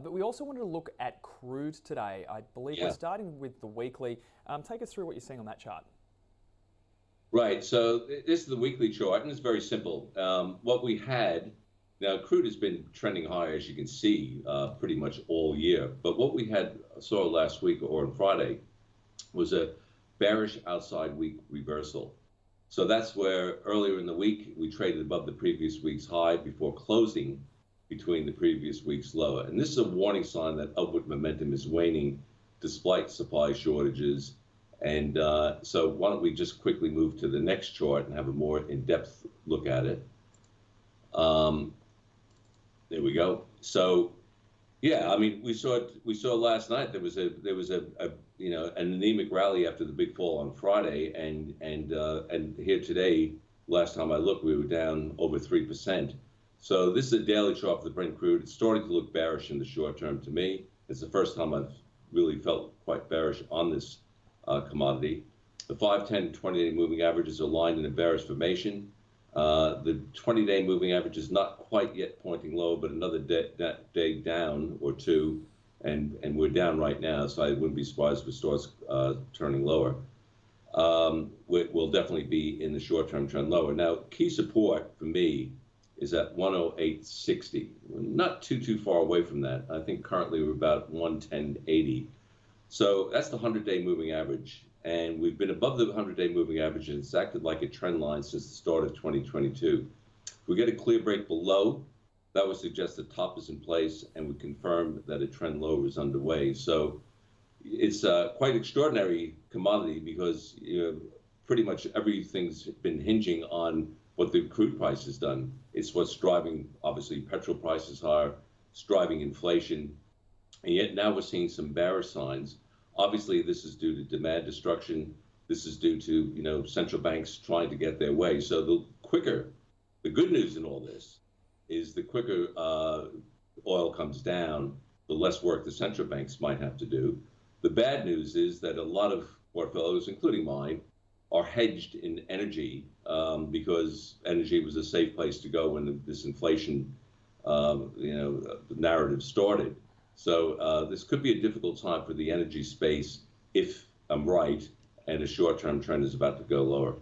But we also wanted to look at crude today. I believe we're starting with the weekly. Take us through what you're seeing on that chart. Right. So this is the weekly chart, and it's very simple. What we had, now crude has been trending higher, as you can see, pretty much all year. But what we saw last week or on Friday was a bearish outside week reversal. So that's where earlier in the week we traded above the previous week's high before closing between the previous week's low. And this is a warning sign that upward momentum is waning despite supply shortages. And so why don't we just quickly move to the next chart and have a more in-depth look at it. There we go. So yeah, I mean, we saw last night there was a you know, an anemic rally after the big fall on Friday, and here today, last time I looked, we were down over 3%. So this is a daily chart for the Brent crude. It's starting to look bearish in the short term to me. It's the first time I've really felt quite bearish on this commodity. The 5, 10, 20-day moving averages are aligned in a bearish formation. The 20-day moving average is not quite yet pointing low, but another day down or two, and we're down right now, so I wouldn't be surprised if it starts turning lower. We'll definitely be in the short-term trend lower. Now, key support for me is at 108.60. We're not too far away from that. I think currently we're about 110.80. So that's the 100-day moving average. And we've been above the 100-day moving average, and it's acted like a trend line since the start of 2022. If we get a clear break below, that would suggest the top is in place, and would confirm that a trend low is underway. So it's quite extraordinary commodity because pretty much everything's been hinging on what the crude price has done. It's what's driving, obviously, petrol prices higher, it's driving inflation, and yet now we're seeing some bearish signs. Obviously, this is due to demand destruction. This is due to central banks trying to get their way. So the good news in all this is the quicker oil comes down, the less work the central banks might have to do. The bad news is that a lot of portfolios, including mine, are hedged in energy because energy was a safe place to go when this inflation narrative started. So this could be a difficult time for the energy space if I'm right and a short-term trend is about to go lower.